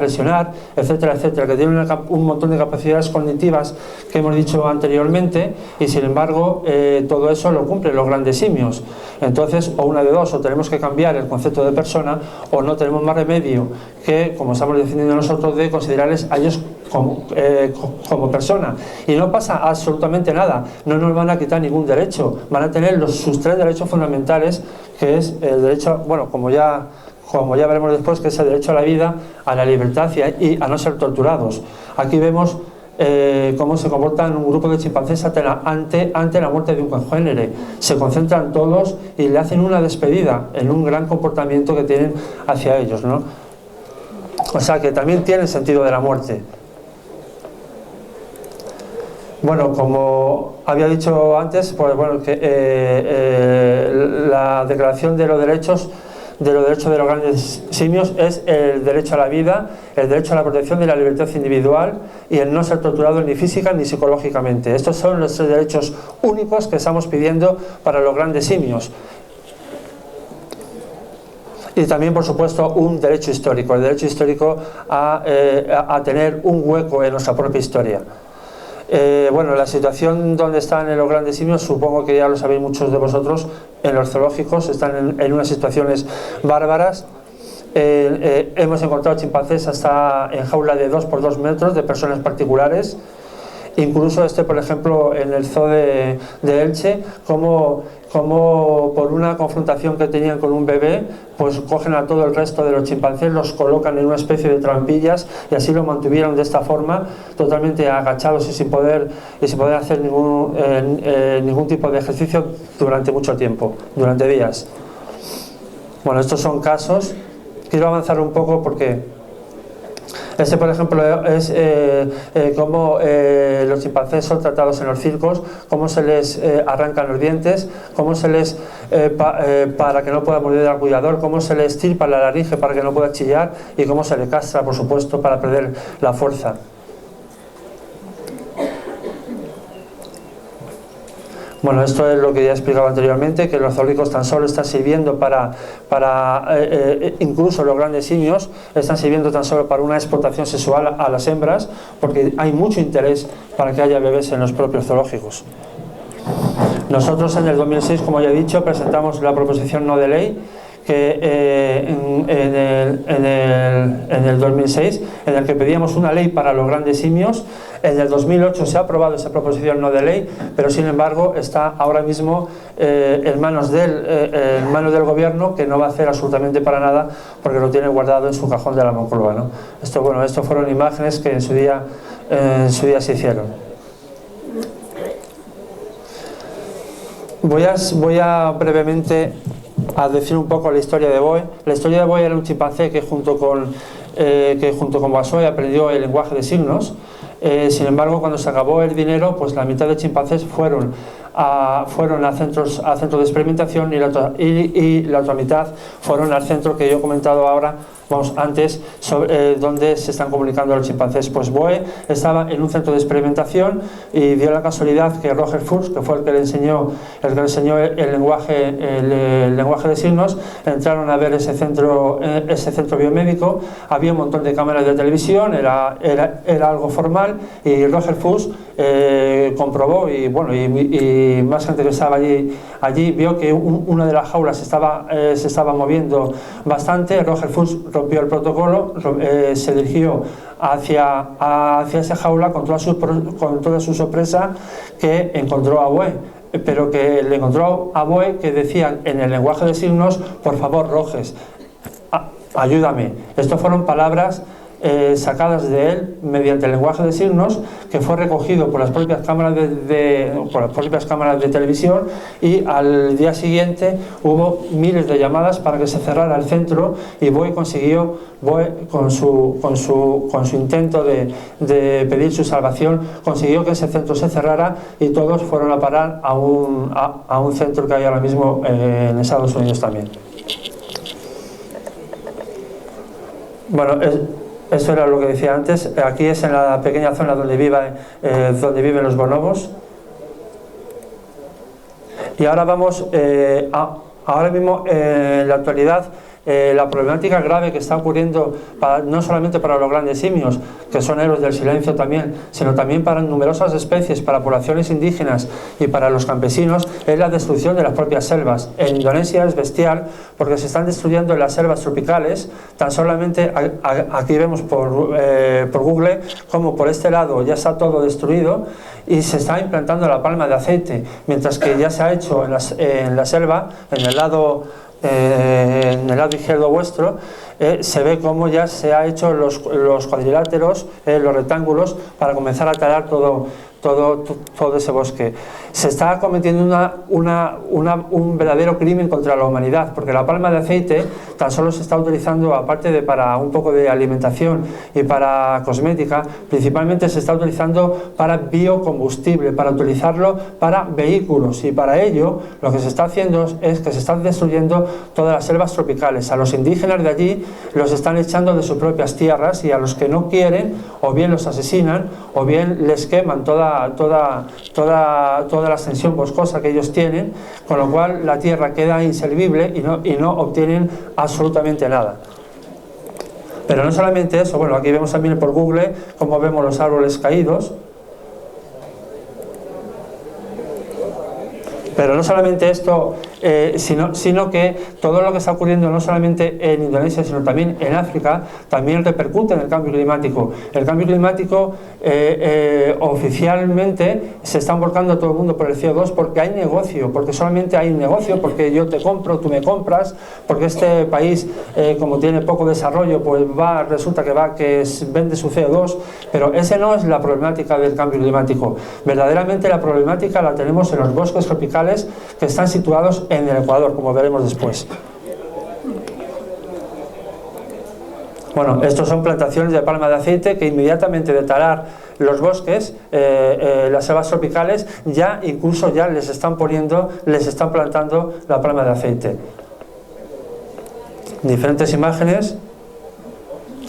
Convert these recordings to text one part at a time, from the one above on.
lesionar, etcétera, etcétera, que tienen un montón de capacidades cognitivas que hemos dicho anteriormente, y sin embargo todo eso lo cumplen los grandes simios. Entonces, o una de dos, o tenemos que cambiar el concepto de persona, o no tenemos más remedio que, como estamos definiendo nosotros, de considerarles a ellos como persona. Y no pasa absolutamente nada, no nos van a quitar ningún derecho, van a tener sus 3 derechos fundamentales, que es el derecho, bueno, como ya veremos después, que es el derecho a la vida, a la libertad y a no ser torturados. Aquí vemos cómo se comportan un grupo de chimpancés ante la muerte de un congénere. Se concentran todos y le hacen una despedida en un gran comportamiento que tienen hacia ellos, ¿no? O sea que también tienen sentido de la muerte. Bueno, como había dicho antes, pues bueno, que la Declaración de los Derechos de los grandes simios es el derecho a la vida, el derecho a la protección de la libertad individual y el no ser torturado ni física ni psicológicamente. Estos son los 3 derechos únicos que estamos pidiendo para los grandes simios. Y también, por supuesto, un derecho histórico, el derecho histórico a tener un hueco en nuestra propia historia. Bueno, la situación donde están los grandes simios, supongo que ya lo sabéis muchos de vosotros, en los zoológicos están en unas situaciones bárbaras. Hemos encontrado chimpancés hasta en jaula de 2 por 2 metros de personas particulares. Incluso por ejemplo, en el zoo de Elche, como por una confrontación que tenían con un bebé, pues cogen a todo el resto de los chimpancés, los colocan en una especie de trampillas y así lo mantuvieron de esta forma, totalmente agachados y sin poder hacer ningún tipo de ejercicio durante mucho tiempo, durante días. Bueno, estos son casos. Quiero avanzar un poco porque por ejemplo, es cómo los chimpancés son tratados en los circos, cómo se les arrancan los dientes, cómo se les, para que no pueda morder al cuidador, cómo se les estirpa la laringe para que no pueda chillar y cómo se le castra, por supuesto, para perder la fuerza. Bueno, esto es lo que ya he explicado anteriormente, que los zoológicos tan solo están sirviendo incluso los grandes simios, están sirviendo tan solo para una explotación sexual a las hembras, porque hay mucho interés para que haya bebés en los propios zoológicos. Nosotros en el 2006, como ya he dicho, presentamos la proposición no de ley, que en el 2006, en el que pedíamos una ley para los grandes simios. En el 2008 se ha aprobado esa proposición no de ley, pero sin embargo está ahora mismo en manos del gobierno, que no va a hacer absolutamente para nada porque lo tiene guardado en su cajón de la Moncloa, ¿no? Esto fueron imágenes que en su día se hicieron. Voy a brevemente a decir un poco la historia de Boe. La historia de Boe era un chimpancé que junto con Boissoy aprendió el lenguaje de signos. Sin embargo, cuando se acabó el dinero, pues la mitad de chimpancés fueron a centros de experimentación y la otra mitad fueron al centro que yo he comentado ahora, antes, donde se están comunicando los chimpancés. Pues Boe estaba en un centro de experimentación y dio la casualidad que Roger Fuchs, que fue el que le enseñó el lenguaje de signos, entraron a ver ese centro biomédico. Había un montón de cámaras de televisión, era algo formal, y Roger Fuchs comprobó y más gente que estaba allí vio que una de las jaulas se estaba moviendo bastante. Roger Fuchs rompió el protocolo, se dirigió hacia esa jaula con toda su sorpresa, que encontró a Boe, pero que le encontró a Boe que decían en el lenguaje de signos: por favor, Roges, ayúdame. Estas fueron palabras sacadas de él mediante el lenguaje de signos, que fue recogido por las propias cámaras de televisión, y al día siguiente hubo miles de llamadas para que se cerrara el centro, y Boe consiguió, con su intento de pedir su salvación, consiguió que ese centro se cerrara y todos fueron a parar a un centro que hay ahora mismo en Estados Unidos también. Bueno, eso era lo que decía antes. Aquí es en la pequeña zona donde viven los bonobos. Y ahora vamos, ahora mismo en la actualidad la problemática grave que está ocurriendo no solamente para los grandes simios, que son héroes del silencio también, sino también para numerosas especies, para poblaciones indígenas y para los campesinos, es la destrucción de las propias selvas. En Indonesia es bestial porque se están destruyendo las selvas tropicales. Tan solamente aquí vemos por Google como por este lado ya está todo destruido y se está implantando la palma de aceite, mientras que ya se ha hecho en la selva, en el lado izquierdo vuestro, se ve cómo ya se ha hecho los cuadriláteros, los rectángulos, para comenzar a talar todo ese bosque. Se está cometiendo un verdadero crimen contra la humanidad, porque la palma de aceite tan solo se está utilizando, aparte de para un poco de alimentación y para cosmética, principalmente se está utilizando para biocombustible, para utilizarlo para vehículos, y para ello lo que se está haciendo es que se están destruyendo todas las selvas tropicales. A los indígenas de allí los están echando de sus propias tierras, y a los que no quieren o bien los asesinan o bien les queman toda la extensión boscosa que ellos tienen, con lo cual la tierra queda inservible y no obtienen absolutamente nada. Pero no solamente eso, bueno, aquí vemos también por Google cómo vemos los árboles caídos. Pero no solamente esto, sino que todo lo que está ocurriendo no solamente en Indonesia, sino también en África, también repercute en el cambio climático. El cambio climático oficialmente se está volcando todo el mundo por el CO2 porque hay negocio, porque solamente hay un negocio, porque yo te compro, tú me compras, porque este país, como tiene poco desarrollo, pues resulta que vende su CO2, pero esa no es la problemática del cambio climático. Verdaderamente la problemática la tenemos en los bosques tropicales que están situados en el Ecuador, como veremos después. Bueno, estos son plantaciones de palma de aceite que inmediatamente de talar los bosques, las selvas tropicales, ya incluso ya les están plantando la palma de aceite. Diferentes imágenes.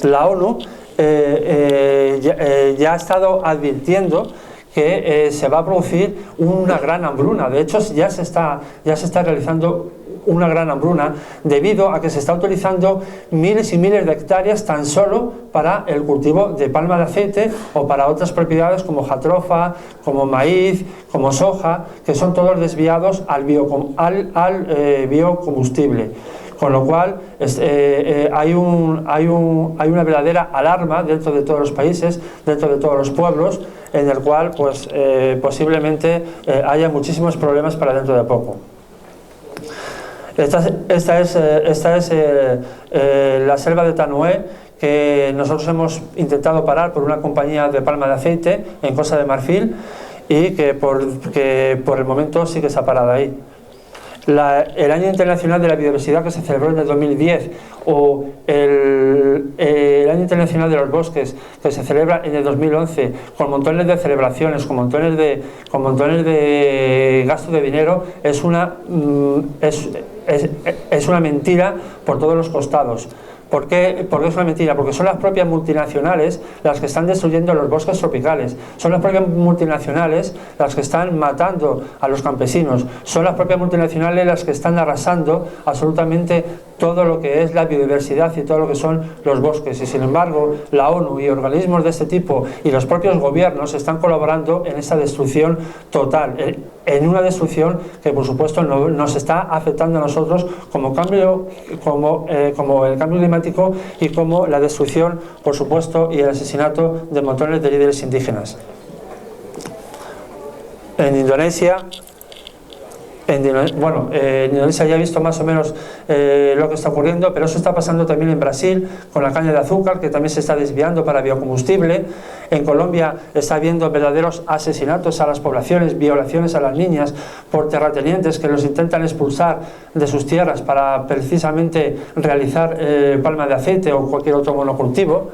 La ONU ya ha estado advirtiendo que se va a producir una gran hambruna. De hecho, ya se está realizando una gran hambruna debido a que se está utilizando miles y miles de hectáreas tan solo para el cultivo de palma de aceite o para otras propiedades como jatrofa, como maíz, como soja, que son todos desviados al biocombustible. Con lo cual hay una verdadera alarma dentro de todos los países, dentro de todos los pueblos, en el cual pues, posiblemente haya muchísimos problemas para dentro de poco. Esta es la selva de Tanué, que nosotros hemos intentado parar por una compañía de palma de aceite en Costa de Marfil, y que por el momento sí que se ha parado ahí. El Año Internacional de la Biodiversidad, que se celebró en el 2010, o el Año Internacional de los Bosques, que se celebra en el 2011, con montones de celebraciones, con montones de gasto de dinero, es una mentira por todos los costados. ¿Por qué es una mentira? Porque son las propias multinacionales las que están destruyendo los bosques tropicales, son las propias multinacionales las que están matando a los campesinos, son las propias multinacionales las que están arrasando absolutamente todo lo que es la biodiversidad y todo lo que son los bosques. Y sin embargo, la ONU y organismos de este tipo y los propios gobiernos están colaborando en esa destrucción total, en una destrucción que por supuesto nos está afectando a nosotros como el cambio climático y como la destrucción, por supuesto, y el asesinato de montones de líderes indígenas. En Indonesia, en Indonesia ya he visto más o menos lo que está ocurriendo, pero eso está pasando también en Brasil con la caña de azúcar, que también se está desviando para biocombustible. En Colombia está habiendo verdaderos asesinatos a las poblaciones, violaciones a las niñas por terratenientes que los intentan expulsar de sus tierras para precisamente realizar palma de aceite o cualquier otro monocultivo.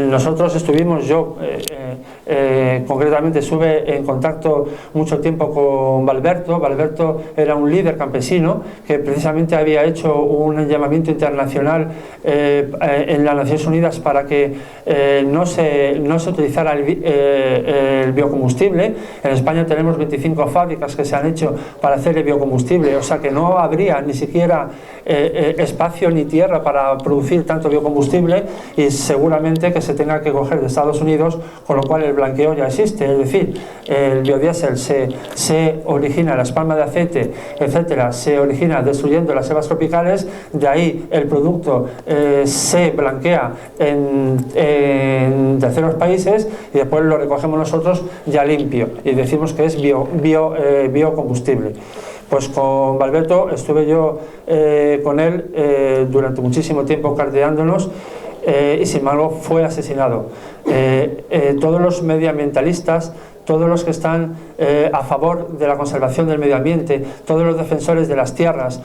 Nosotros estuvimos, yo concretamente estuve en contacto mucho tiempo con Valberto. Valberto era un líder campesino que precisamente había hecho un llamamiento internacional en las Naciones Unidas para que no se utilizara el biocombustible. En España tenemos 25 fábricas que se han hecho para hacer el biocombustible, o sea que no habría ni siquiera espacio ni tierra para producir tanto biocombustible, y seguramente que se tenga que coger de Estados Unidos, con lo cual el blanqueo ya existe. Es decir, el biodiesel se origina, la espalma de aceite, etcétera, se origina destruyendo las selvas tropicales. De ahí el producto se blanquea en terceros países y después lo recogemos nosotros ya limpio y decimos que es biocombustible. Pues con Valberto estuve yo con él durante muchísimo tiempo carteándonos, y sin embargo fue asesinado. Todos los medioambientalistas, todos los que están a favor de la conservación del medio ambiente, todos los defensores de las tierras,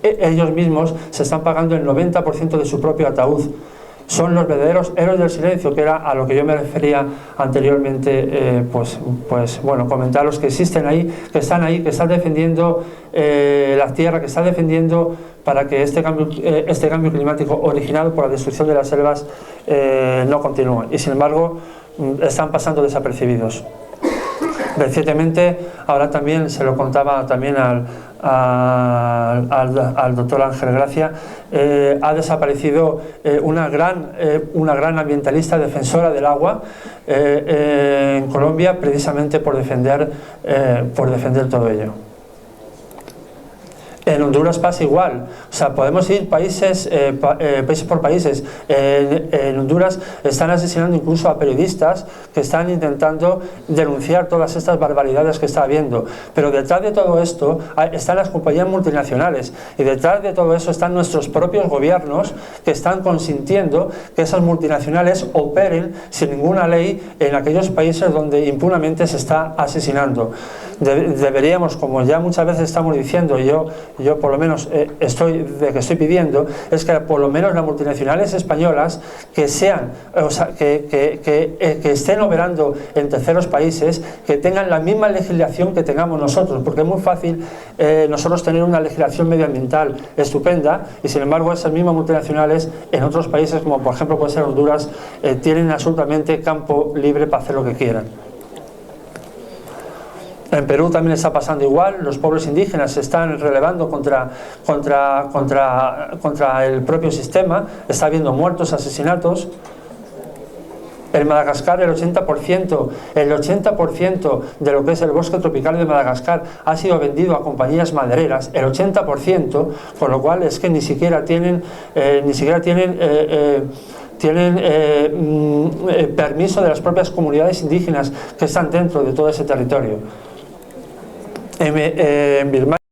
ellos mismos se están pagando el 90% de su propio ataúd. Son los verdaderos héroes del silencio, que era a lo que yo me refería anteriormente. Pues bueno, comentar los que existen ahí, que están defendiendo la tierra, que están defendiendo para que este cambio climático originado por la destrucción de las selvas no continúe, y sin embargo están pasando desapercibidos. Recientemente, ahora también se lo contaba también al doctor Ángel Gracia, ha desaparecido una gran ambientalista defensora del agua en Colombia, precisamente por defender todo ello. En Honduras pasa igual, o sea, podemos ir países por países. En Honduras están asesinando incluso a periodistas que están intentando denunciar todas estas barbaridades que está habiendo, pero detrás de todo esto están las compañías multinacionales, y detrás de todo eso están nuestros propios gobiernos, que están consintiendo que esas multinacionales operen sin ninguna ley en aquellos países donde impunemente se está asesinando. Deberíamos, como ya muchas veces estamos diciendo, yo por lo menos estoy pidiendo, es que por lo menos las multinacionales españolas que estén operando en terceros países, que tengan la misma legislación que tengamos nosotros, porque es muy fácil nosotros tener una legislación medioambiental estupenda, y sin embargo esas mismas multinacionales en otros países, como por ejemplo puede ser Honduras, tienen absolutamente campo libre para hacer lo que quieran. En Perú también está pasando igual, los pueblos indígenas se están relevando contra el propio sistema, está habiendo muertos, asesinatos. En Madagascar el 80% de lo que es el bosque tropical de Madagascar ha sido vendido a compañías madereras, el 80%, con lo cual es que ni siquiera tienen permiso de las propias comunidades indígenas que están dentro de todo ese territorio. En Birmania